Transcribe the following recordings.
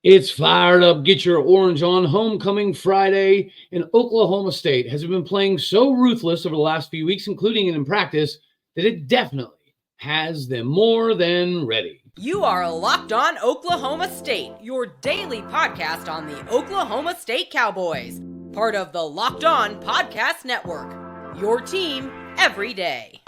It's fired up. Get your orange on. Homecoming Friday in Oklahoma State has been playing so ruthless over the last few weeks, including in practice, that it definitely has them more than ready. You are Locked On Oklahoma State, your daily podcast on the Oklahoma State Cowboys, part of the Locked On Podcast Network, your team every day.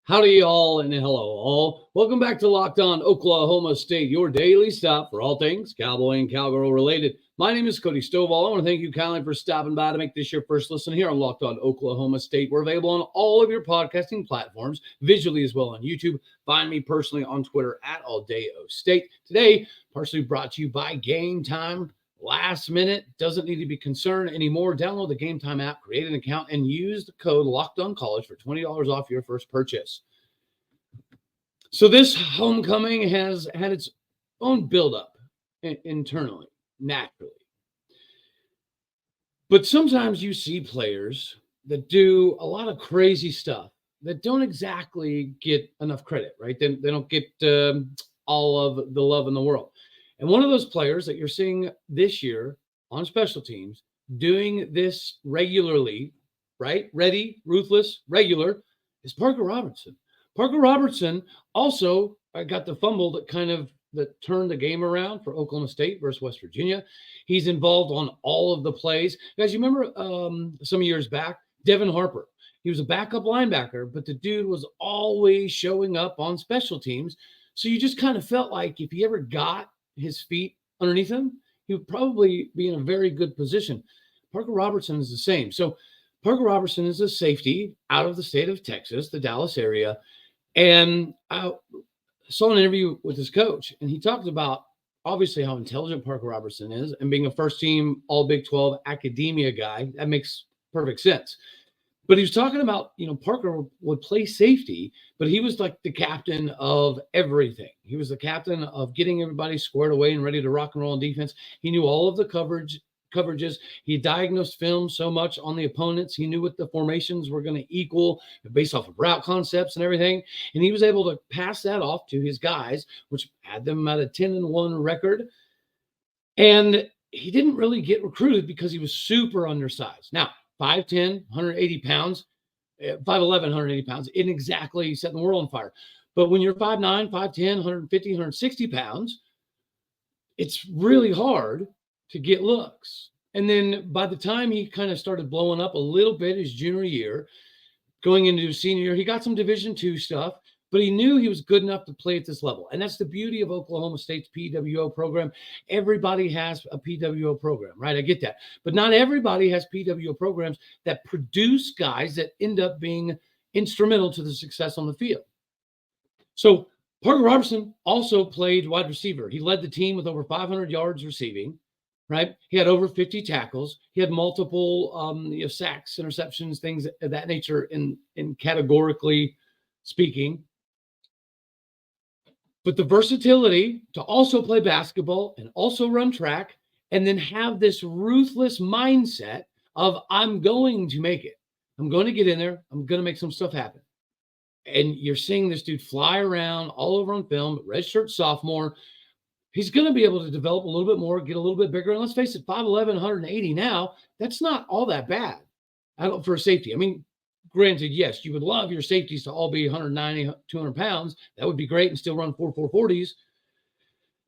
Howdy, y'all, and hello, all. Welcome back to Locked On Oklahoma State, your daily stop for all things Cowboy and Cowgirl related. My name is Cody Stovall. I want to thank you kindly for stopping by to make this your first listen here on Locked On Oklahoma State. We're available on all of your podcasting platforms, visually as well on YouTube. Find me personally on Twitter at AllDayOState. Today, partially brought to you by Game Time. Last minute, doesn't need to be concerned anymore. Download the Game Time app, create an account, and use the code LOCKEDONCollege for $20 off your first purchase. So this homecoming has had its own buildup internally, naturally. But sometimes you see players that do a lot of crazy stuff that don't exactly get enough credit, right? They don't get all of the love in the world. And one of those players that you're seeing this year on special teams doing this regularly, right? Ready, ruthless, regular, is Parker Robertson. Parker Robertson also got the fumble that turned the game around for Oklahoma State versus West Virginia. He's involved on all of the plays. Guys, you remember some years back, Devin Harper. He was a backup linebacker, but the dude was always showing up on special teams. So you just kind of felt like if he ever got his feet underneath him, he would probably be in a very good position. Parker Robertson is the same. So Parker Robertson is a safety out of the state of Texas, the Dallas area. And I saw an interview with his coach, and he talked about obviously how intelligent Parker Robertson is and being a first-team All-Big 12 academia guy. That makes perfect sense. But he was talking about, Parker would play safety, but he was like the captain of everything. He was the captain of getting everybody squared away and ready to rock and roll on defense. He knew all of the coverages. He diagnosed film so much on the opponents. He knew what the formations were going to equal based off of route concepts and everything. And he was able to pass that off to his guys, which had them at a 10-1 record. And he didn't really get recruited because he was super undersized. Now, 5'10", 180 pounds, 5'11", 180 pounds, isn't exactly setting the world on fire. But when you're 5'9", 5'10", 150, 160 pounds, it's really hard to get looks. And then by the time he kind of started blowing up a little bit his junior year, going into his senior year, he got some Division II stuff, but he knew he was good enough to play at this level. And that's the beauty of Oklahoma State's PWO program. Everybody has a PWO program, right? I get that. But not everybody has PWO programs that produce guys that end up being instrumental to the success on the field. So Parker Robertson also played wide receiver. He led the team with over 500 yards receiving, right? He had over 50 tackles. He had multiple sacks, interceptions, things of that nature in categorically speaking. But the versatility to also play basketball and also run track and then have this ruthless mindset of I'm going to make it. I'm going to get in there. I'm going to make some stuff happen. And you're seeing this dude fly around all over on film, redshirt sophomore. He's going to be able to develop a little bit more, get a little bit bigger. And let's face it, 5'11", 180 now, that's not all that bad for a safety. I mean, granted, yes, you would love your safeties to all be 190, 200 pounds. That would be great and still run 4.40s.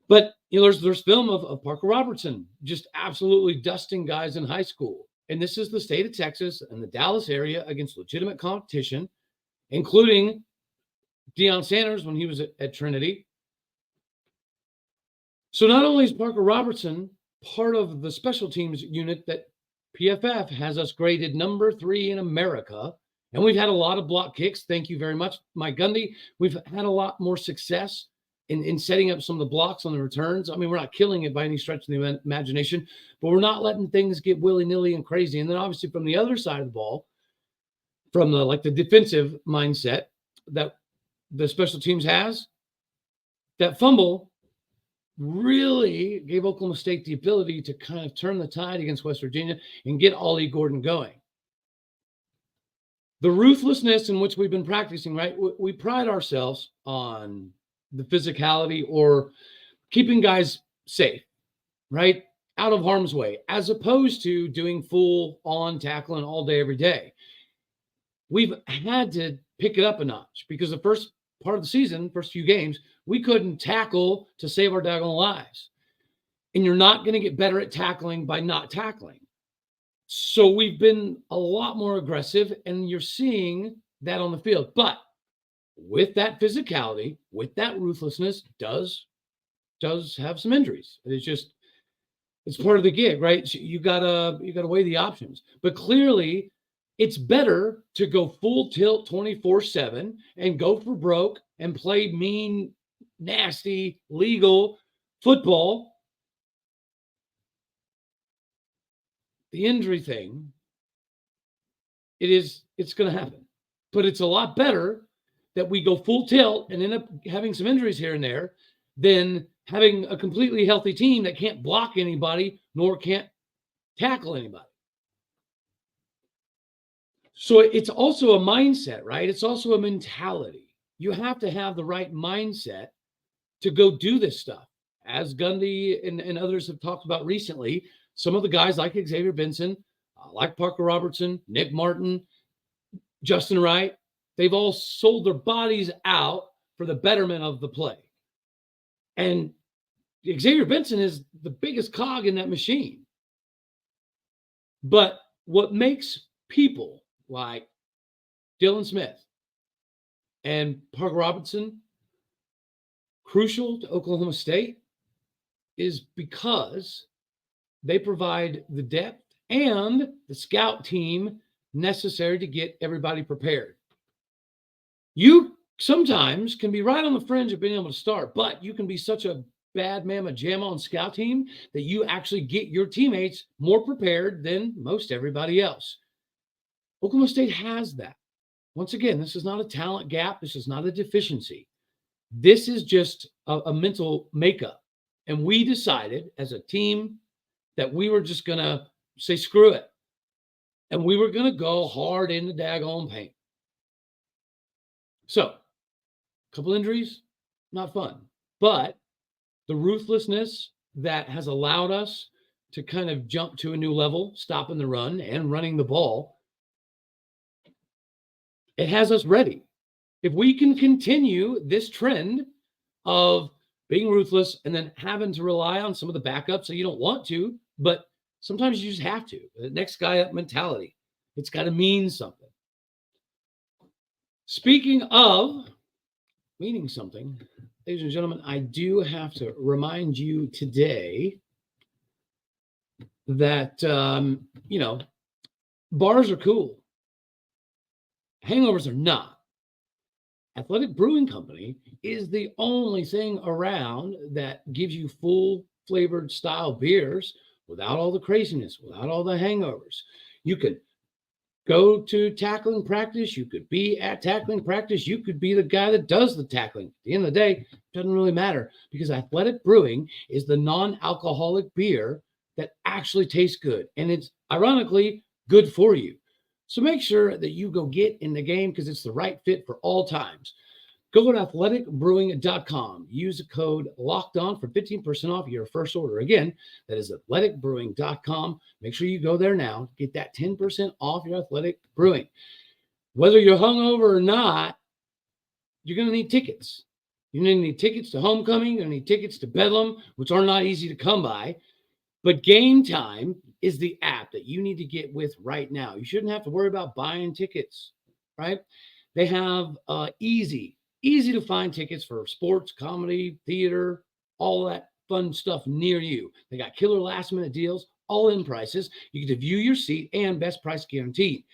But there's film of Parker Robertson just absolutely dusting guys in high school. And this is the state of Texas and the Dallas area against legitimate competition, including Deion Sanders when he was at Trinity. So not only is Parker Robertson part of the special teams unit that PFF has us graded number 3 in America, and we've had a lot of block kicks. Thank you very much, Mike Gundy. We've had a lot more success in setting up some of the blocks on the returns. I mean, we're not killing it by any stretch of the imagination, but we're not letting things get willy-nilly and crazy. And then obviously from the other side of the ball, from the defensive mindset that the special teams has, that fumble really gave Oklahoma State the ability to kind of turn the tide against West Virginia and get Ollie Gordon going. The ruthlessness in which we've been practicing, right? We pride ourselves on the physicality or keeping guys safe, right? Out of harm's way, as opposed to doing full on tackling all day, every day. We've had to pick it up a notch because the first part of the season, first few games, we couldn't tackle to save our daggone lives. And you're not going to get better at tackling by not tackling. So we've been a lot more aggressive, and you're seeing that on the field. But with that physicality, with that ruthlessness, does have some injuries. It's part of the gig, right? So you gotta weigh the options. But clearly, it's better to go full tilt 24/7 and go for broke and play mean, nasty, legal football. The injury thing, it's going to happen. But it's a lot better that we go full tilt and end up having some injuries here and there than having a completely healthy team that can't block anybody nor can't tackle anybody. So it's also a mindset, right? It's also a mentality. You have to have the right mindset to go do this stuff. As Gundy and others have talked about recently, some of the guys like Xavier Benson, like Parker Robertson, Nick Martin, Justin Wright, they've all sold their bodies out for the betterment of the play. And Xavier Benson is the biggest cog in that machine. But what makes people like Dylan Smith and Parker Robertson crucial to Oklahoma State is because they provide the depth and the scout team necessary to get everybody prepared. You sometimes can be right on the fringe of being able to start, but you can be such a bad mamma jamma on scout team that you actually get your teammates more prepared than most everybody else. Oklahoma State has that. Once again, this is not a talent gap. This is not a deficiency. This is just a mental makeup. And we decided as a team that we were just going to say, screw it. And we were going to go hard in the daggone paint. So, a couple injuries, not fun. But the ruthlessness that has allowed us to kind of jump to a new level, stopping the run and running the ball, it has us ready. If we can continue this trend of being ruthless and then having to rely on some of the backups that you don't want to, but sometimes you just have to. The next guy up mentality. It's got to mean something. Speaking of meaning something, ladies and gentlemen, I do have to remind you today that, bars are cool. Hangovers are not. Athletic Brewing Company is the only thing around that gives you full flavored style beers without all the craziness, without all the hangovers. You could go to tackling practice. You could be at tackling practice. You could be the guy that does the tackling. At the end of the day, it doesn't really matter because Athletic Brewing is the non-alcoholic beer that actually tastes good. And it's ironically good for you. So make sure that you go get in the game because it's the right fit for all times. Go to athleticbrewing.com. Use the code LOCKEDON for 15% off your first order. Again, that is athleticbrewing.com. Make sure you go there now. Get that 10% off your Athletic Brewing. Whether you're hungover or not, you're going to need tickets. You're going to need tickets to homecoming. You're going to need tickets to Bedlam, which are not easy to come by. But Game Time is the app that you need to get with right now. You shouldn't have to worry about buying tickets, right? They have easy to find tickets for sports, comedy, theater, all that fun stuff near you. They got killer last minute deals, all in prices. You get to view your seat and best price guaranteed.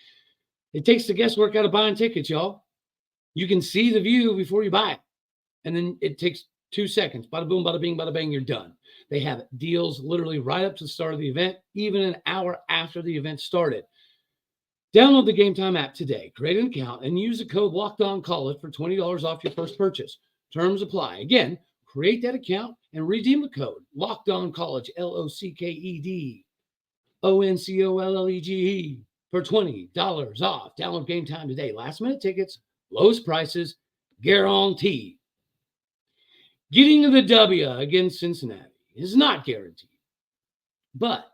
It takes the guesswork out of buying tickets, y'all. You can see the view before you buy it. And then it takes 2 seconds. Bada boom, bada bing, bada bang, you're done. They have deals literally right up to the start of the event, even an hour after the event started. Download the Game Time app today, create an account, and use the code LOCKEDONCOLLEGE for $20 off your first purchase. Terms apply. Again, create that account and redeem the code LOCKEDONCollege, LOCKEDONCOLLEGE for $20 off. Download Game Time today. Last minute tickets, lowest prices, guaranteed. Getting the W against Cincinnati is not guaranteed. But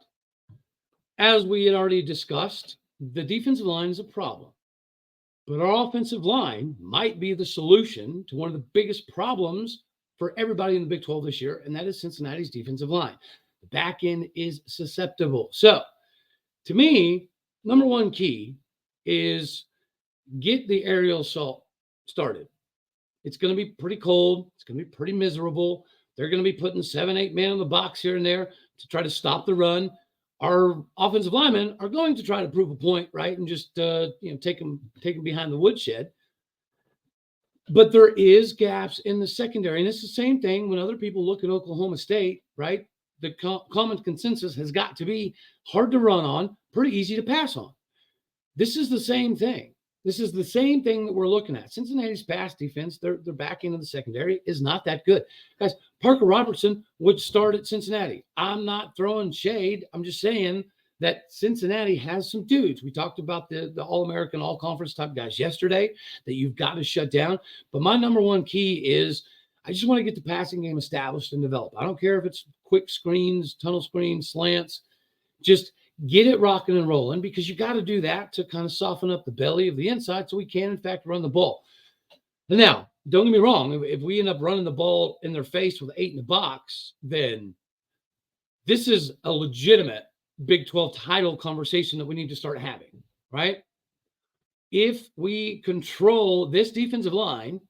as we had already discussed, the defensive line is a problem. But our offensive line might be the solution to one of the biggest problems for everybody in the Big 12 this year, and that is Cincinnati's defensive line. The back end is susceptible. So, to me, number one key is get the aerial assault started. It's going to be pretty cold. It's going to be pretty miserable. They're going to be putting 7-8 men in the box here and there to try to stop the run. Our offensive linemen are going to try to prove a point, right, and just take them behind the woodshed. But there is gaps in the secondary, and it's the same thing when other people look at Oklahoma State, right? The common consensus has got to be hard to run on, pretty easy to pass on. This is the same thing. This is the same thing that we're looking at. Cincinnati's pass defense, their back end of the secondary is not that good. Guys, Parker Robertson would start at Cincinnati. I'm not throwing shade. I'm just saying that Cincinnati has some dudes. We talked about the All-American, All-Conference type guys yesterday that you've got to shut down. But my number one key is I just want to get the passing game established and developed. I don't care if it's quick screens, tunnel screens, slants. Just get it rocking and rolling, because you got to do that to kind of soften up the belly of the inside so we can, in fact, run the ball. And now, don't get me wrong. If we end up running the ball in their face with 8 in the box, then this is a legitimate Big 12 title conversation that we need to start having, right? If we control this defensive line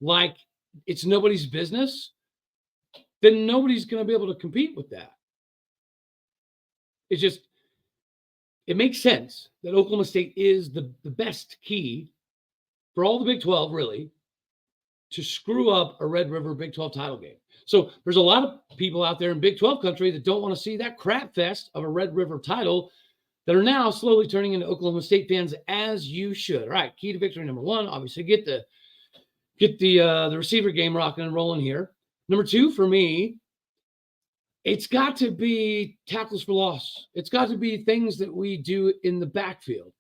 like it's nobody's business, then nobody's going to be able to compete with that. It makes sense that Oklahoma State is the best key for all the Big 12, really, to screw up a Red River Big 12 title game. So there's a lot of people out there in Big 12 country that don't want to see that crap fest of a Red River title that are now slowly turning into Oklahoma State fans, as you should. All right, key to victory number one, obviously get the receiver game rocking and rolling here. Number two, for me, it's got to be tackles for loss. It's got to be things that we do in the backfield,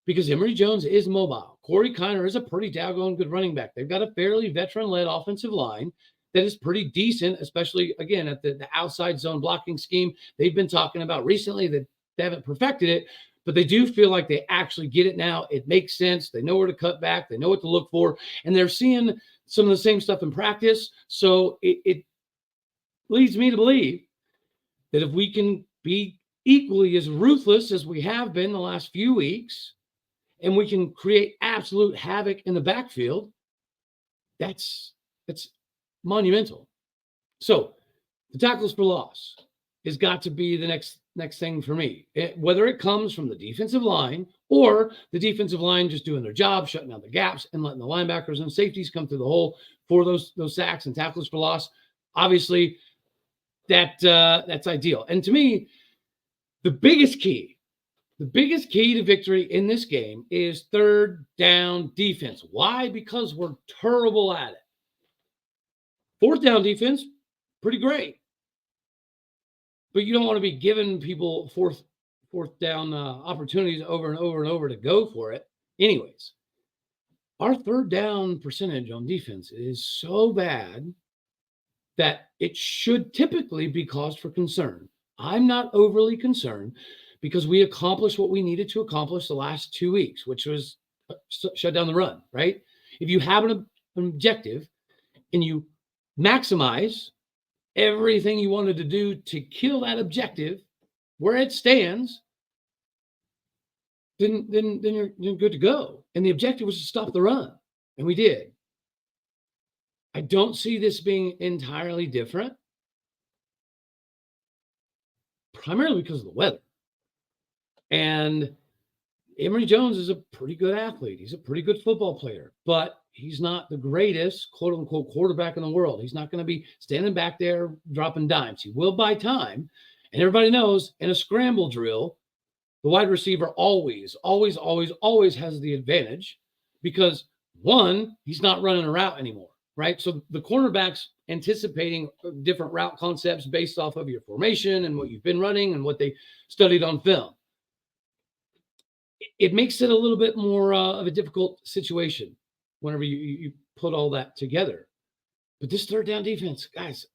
because Emory Jones is mobile. Corey Kiner is a pretty daggone good running back. They've got a fairly veteran-led offensive line that is pretty decent, especially, again, at the outside zone blocking scheme. They've been talking about recently that they haven't perfected it, but they do feel like they actually get it now. It makes sense. They know where to cut back. They know what to look for, and they're seeing some of the same stuff in practice. So it leads me to believe that if we can be equally as ruthless as we have been the last few weeks, and we can create absolute havoc in the backfield, that's monumental. So the tackles for loss has got to be the next thing for me. Whether it comes from the defensive line or the defensive line just doing their job, shutting down the gaps and letting the linebackers and safeties come through the hole for those sacks and tackles for loss, obviously that's ideal. And to me, the biggest key to victory in this game is third down defense. Why? Because we're terrible at it. Fourth down defense, pretty great. But you don't want to be giving people fourth down opportunities over and over and over to go for it. Anyways, our third down percentage on defense is so bad that it should typically be cause for concern. I'm not overly concerned because we accomplished what we needed to accomplish the last 2 weeks, which was shut down the run, right? If you have an objective and you maximize everything you wanted to do to kill that objective where it stands, then you're good to go. And the objective was to stop the run, and we did. I don't see this being entirely different, primarily because of the weather. And Emory Jones is a pretty good athlete. He's a pretty good football player, but he's not the greatest, quote unquote, quarterback in the world. He's not going to be standing back there dropping dimes. He will buy time. And everybody knows in a scramble drill, the wide receiver always has the advantage because, one, he's not running a route anymore, right? So the cornerbacks anticipating different route concepts based off of your formation and what you've been running and what they studied on film. It makes it a little bit more of a difficult situation whenever you put all that together. But this third down defense, guys,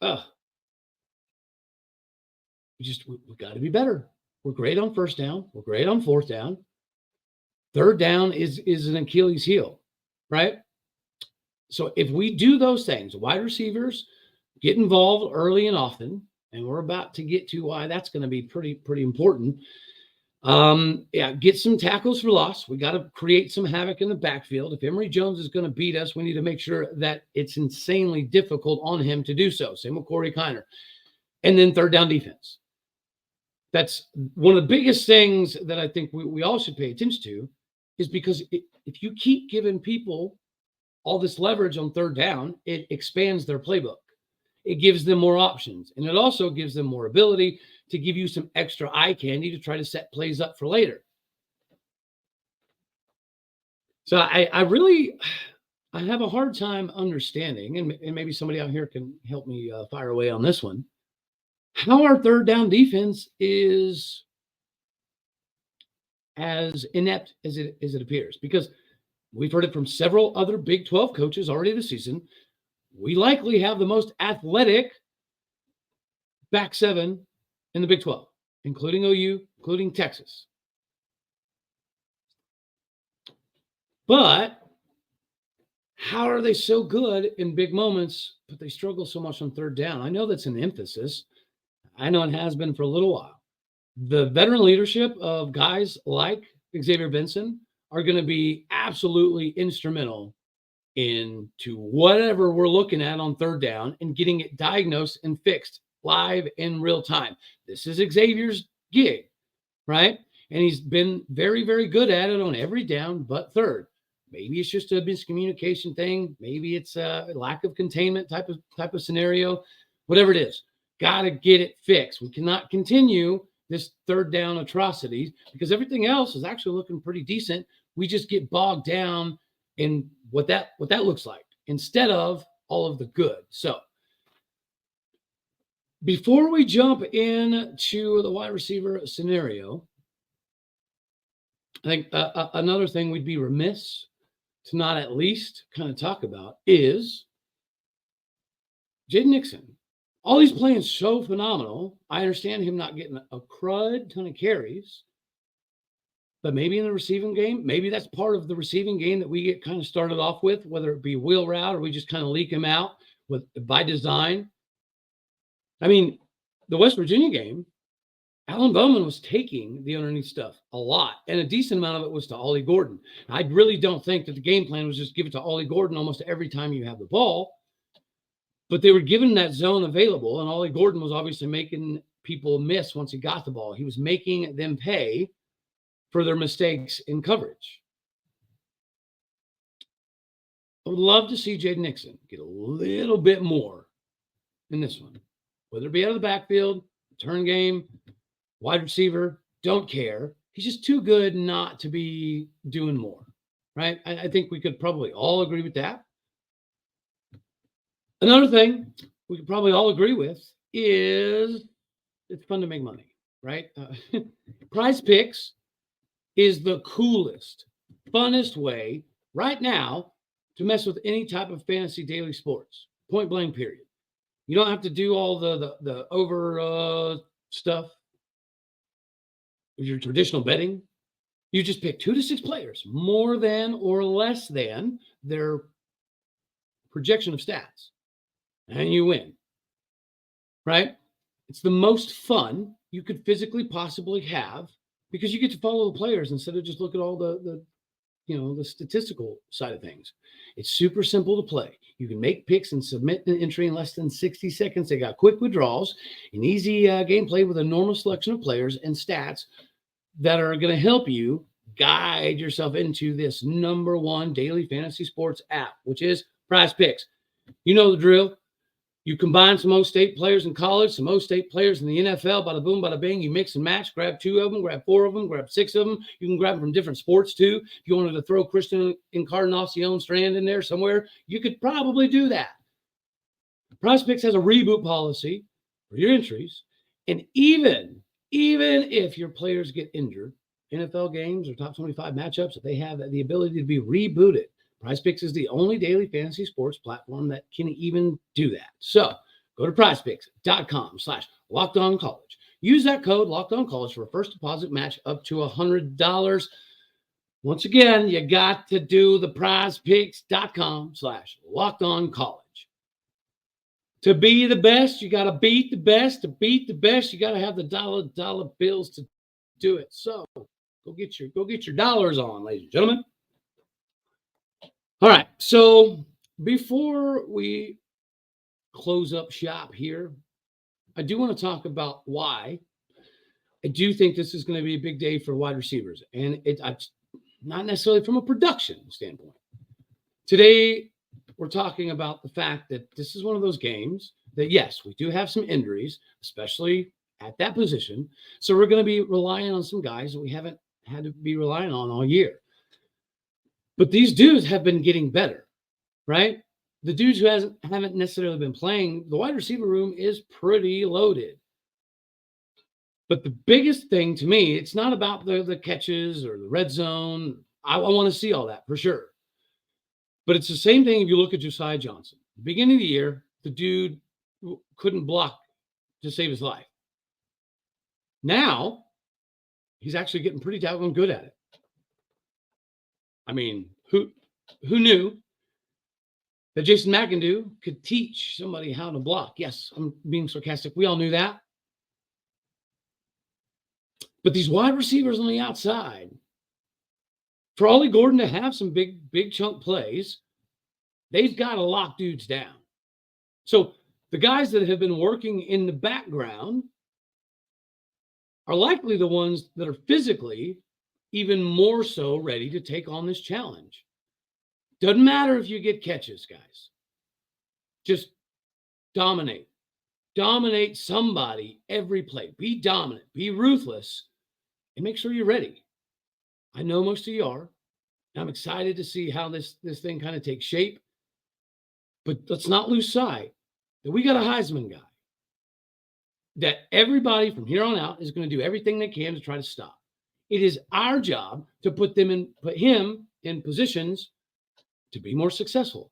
we got to be better. We're great on first down. We're great on fourth down. Third down is an Achilles heel, right? So if we do those things, wide receivers get involved early and often, and we're about to get to why that's going to be pretty important. Get some tackles for loss. We got to create some havoc in the backfield. If Emory Jones is going to beat us, we need to make sure that it's insanely difficult on him to do so. Same with Corey Kiner. And then third down defense. That's one of the biggest things that I think we all should pay attention to, is because if you keep giving people all this leverage on third down, it expands their playbook. It gives them more options. And it also gives them more ability to give you some extra eye candy to try to set plays up for later. So I have a hard time understanding, and maybe somebody out here can help me fire away on this one, how our third down defense is as inept as it appears. Because we've heard it from several other Big 12 coaches already this season. We likely have the most athletic back seven in the Big 12, including OU, including Texas. But how are they so good in big moments, but they struggle so much on third down? I know that's an emphasis. I know it has been for a little while. The veteran leadership of guys like Xavier Benson are going to be absolutely instrumental into whatever we're looking at on third down and getting it diagnosed and fixed live in real time. This is Xavier's gig, right? And he's been very, very good at it on every down but third. Maybe it's just a miscommunication thing. Maybe it's a lack of containment type of scenario. Whatever it is, got to get it fixed. We cannot continue this third down atrocity because everything else is actually looking pretty decent. We just get bogged down in what that looks like instead of all of the good. So before we jump into the wide receiver scenario, I think another thing we'd be remiss to not at least kind of talk about is Jaden Nixon. All he's playing so phenomenal. I understand him not getting a crud ton of carries, but maybe in the receiving game, maybe that's part of the receiving game that we get kind of started off with, whether it be wheel route or we just kind of leak him out by design. I mean, the West Virginia game, Alan Bowman was taking the underneath stuff a lot, and a decent amount of it was to Ollie Gordon. I really don't think that the game plan was just give it to Ollie Gordon almost every time you have the ball, but they were given that zone available, and Ollie Gordon was obviously making people miss once he got the ball. He was making them pay for their mistakes in coverage. I would love to see Jaden Nixon get a little bit more in this one, whether it be out of the backfield, return game, wide receiver, don't care. He's just too good not to be doing more, right? I think we could probably all agree with that. Another thing we could probably all agree with is it's fun to make money, right? Prize Picks is the coolest, funnest way right now to mess with any type of fantasy daily sports, point blank period. You don't have to do all the over stuff with your traditional betting. You just pick 2 to 6 players, more than or less than their projection of stats, and you win, right? It's the most fun you could physically possibly have because you get to follow the players instead of just look at all the statistical side of things. It's super simple to play. You can make picks and submit an entry in less than 60 seconds. They got quick withdrawals, an easy gameplay with a normal selection of players and stats that are going to help you guide yourself into this #1 daily fantasy sports app, which is Prize Picks. You know the drill. You combine some O-State players in college, some O-State players in the NFL, bada boom, bada bing. You mix and match, grab 2 of them, grab 4 of them, grab 6 of them. You can grab them from different sports too. If you wanted to throw Christian Encarnacion Strand in there somewhere, you could probably do that. PrizePicks has a reboot policy for your entries. And even if your players get injured, NFL games or top 25 matchups, if they have the ability to be rebooted, PrizePicks is the only daily fantasy sports platform that can even do that. So go to prizepicks.com/lockedoncollege. Use that code lockedoncollege for a first deposit match up to $100. Once again, you got to do the prizepicks.com/lockedoncollege. To be the best, you got to beat the best. To beat the best, you got to have the dollar bills to do it. So go get your dollars on, ladies and gentlemen. All right. So before we close up shop here, I do want to talk about why I do think this is going to be a big day for wide receivers, and it's not necessarily from a production standpoint. Today, we're talking about the fact that this is one of those games that, yes, we do have some injuries, especially at that position. So we're going to be relying on some guys that we haven't had to be relying on all year. But these dudes have been getting better, right? The dudes who haven't necessarily been playing, the wide receiver room is pretty loaded. But the biggest thing to me, it's not about the catches or the red zone. I want to see all that for sure. But it's the same thing if you look at Josiah Johnson. Beginning of the year, the dude couldn't block to save his life. Now, he's actually getting pretty doggone good at it. I mean, who knew that Jason McIndoe could teach somebody how to block? Yes, I'm being sarcastic. We all knew that. But these wide receivers on the outside, for Ollie Gordon to have some big chunk plays, they've got to lock dudes down. So the guys that have been working in the background are likely the ones that are physically even more so ready to take on this challenge. Doesn't matter if you get catches, guys. Just dominate. Dominate somebody every play. Be dominant. Be ruthless. And make sure you're ready. I know most of you are. I'm excited to see how this thing kind of takes shape. But let's not lose sight that we got a Heisman guy that everybody from here on out is going to do everything they can to try to stop. It is our job to put him in positions to be more successful.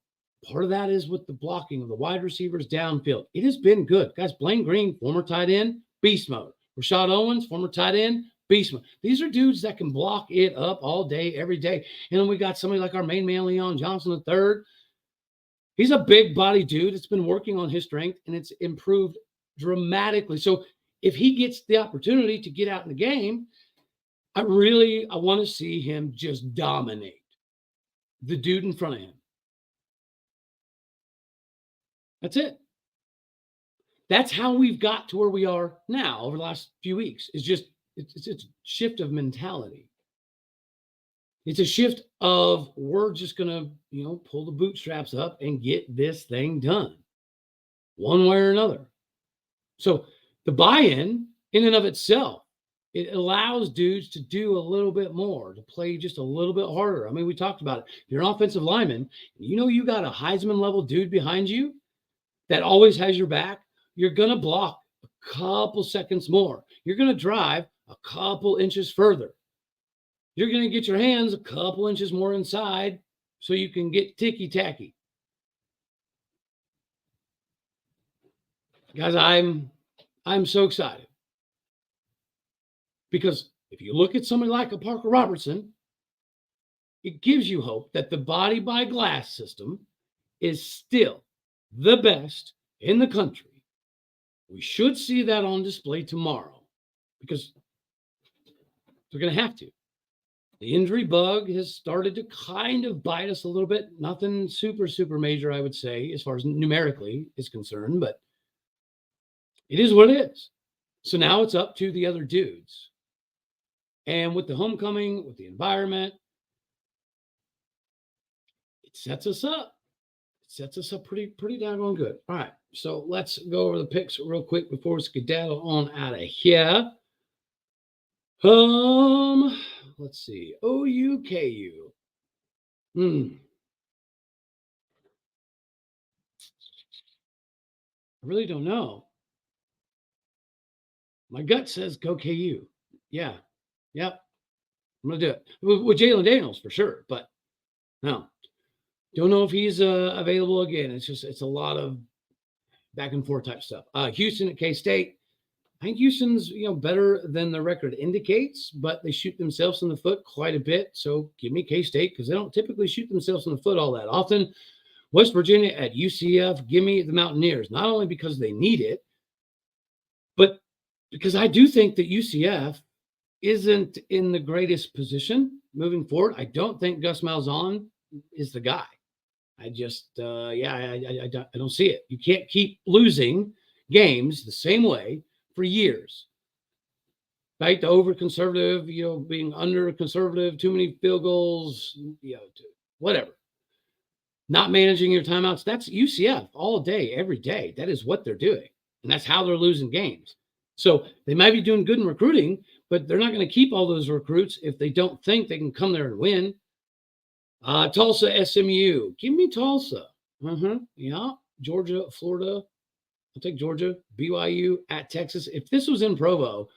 Part of that is with the blocking of the wide receivers downfield. It has been good. Guys, Blaine Greene, former tight end, beast mode. Rashad Owens, former tight end, beast mode. These are dudes that can block it up all day, every day. And then we got somebody like our main man, Leon Johnson III. He's a big body dude. It's been working on his strength, and it's improved dramatically. So if he gets the opportunity to get out in the game, I want to see him just dominate the dude in front of him. That's it. That's how we've got to where we are now over the last few weeks. It's a shift of mentality. It's a shift of we're just going to, pull the bootstraps up and get this thing done one way or another. So the buy-in in and of itself, it allows dudes to do a little bit more, to play just a little bit harder. I mean, we talked about it. If you're an offensive lineman, you got a Heisman level dude behind you that always has your back, you're going to block a couple seconds more. You're going to drive a couple inches further. You're going to get your hands a couple inches more inside so you can get ticky-tacky. Guys, I'm so excited. Because if you look at somebody like a Parker Robertson, it gives you hope that the body by glass system is still the best in the country. We should see that on display tomorrow because they're going to have to. The injury bug has started to kind of bite us a little bit. Nothing super, super major, I would say, as far as numerically is concerned, but it is what it is. So now it's up to the other dudes. And with the homecoming, with the environment, it sets us up. It sets us up pretty daggone good. All right, so let's go over the picks real quick before we skedaddle on out of here. Let's see. OUKU. I really don't know. My gut says go KU. Yeah. Yep. I'm gonna do it with Jalen Daniels for sure, but no. Don't know if he's available again. It's a lot of back and forth type stuff. Houston at K-State. I think Houston's better than the record indicates, but they shoot themselves in the foot quite a bit. So give me K-State because they don't typically shoot themselves in the foot all that often. West Virginia at UCF. Give me the Mountaineers, not only because they need it, but because I do think that UCF isn't in the greatest position moving forward. I don't think Gus Malzahn is the guy. I just, I don't see it. You can't keep losing games the same way for years, right? The over conservative, being under conservative, too many field goals, whatever. Not managing your timeouts. That's UCF all day, every day. That is what they're doing. And that's how they're losing games. So they might be doing good in recruiting, but they're not going to keep all those recruits if they don't think they can come there and win. Tulsa, SMU. Give me Tulsa. Yeah. Georgia, Florida. I'll take Georgia. BYU at Texas. If this was in Provo,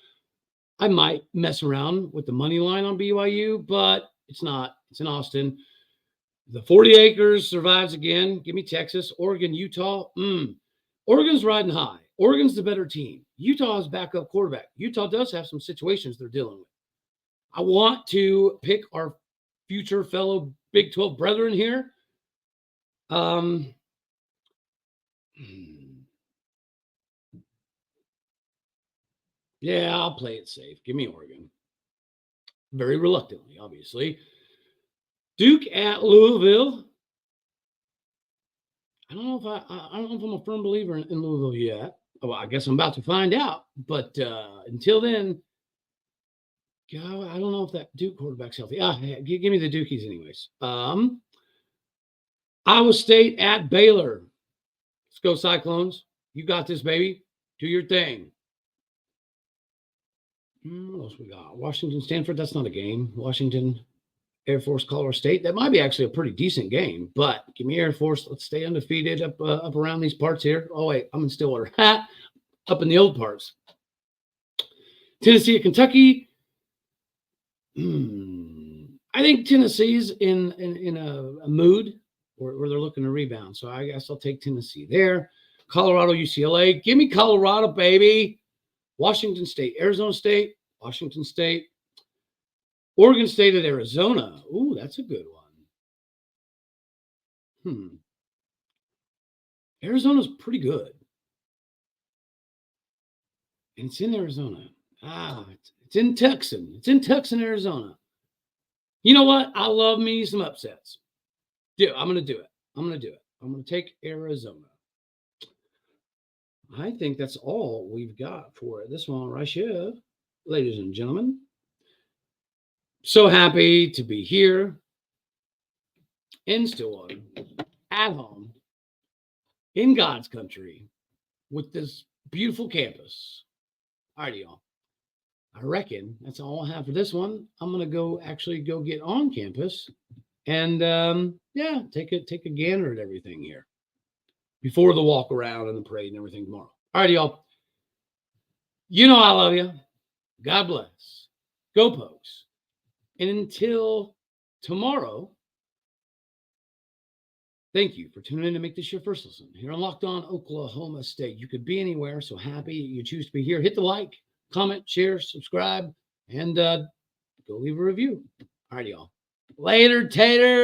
I might mess around with the money line on BYU, but it's not. It's in Austin. The 40 acres survives again. Give me Texas. Oregon, Utah. Oregon's riding high. Oregon's the better team. Utah is backup quarterback. Utah does have some situations they're dealing with. I want to pick our future fellow Big 12 brethren here. Yeah, I'll play it safe. Give me Oregon. Very reluctantly, obviously. Duke at Louisville. I don't know if I'm a firm believer in Louisville yet. Well, I guess I'm about to find out. But until then, I don't know if that Duke quarterback's healthy. Give me the Dukies anyways. Iowa State at Baylor. Let's go Cyclones. You got this, baby. Do your thing. What else we got? Washington, Stanford. That's not a game. Washington, Air Force, Colorado State. That might be actually a pretty decent game, but give me Air Force. Let's stay undefeated up around these parts here. Oh, wait, I'm in Stillwater. Up in the old parts. Tennessee at Kentucky. I think Tennessee's in a mood where they're looking to rebound. So I guess I'll take Tennessee there. Colorado, UCLA. Give me Colorado, baby. Washington State, Arizona State, Washington State. Oregon State at Arizona. Ooh, that's a good one. Arizona's pretty good. And it's in Arizona. It's in Tucson. It's in Tucson, Arizona. You know what? I love me some upsets. I'm going to do it. I'm going to take Arizona. I think that's all we've got for this one right here, ladies and gentlemen. So happy to be here in Stillwater, at home, in God's country, with this beautiful campus. All right, y'all. I reckon that's all I have for this one. I'm going to go get on campus and, take a gander at everything here before the walk around and the parade and everything tomorrow. All right, y'all. You know I love you. God bless. Go Pokes. And until tomorrow, thank you for tuning in to make this your first listen here on Locked On Oklahoma State. You could be anywhere, so happy you choose to be here. Hit the like, comment, share, subscribe, and go leave a review. All right, y'all. Later, Tater.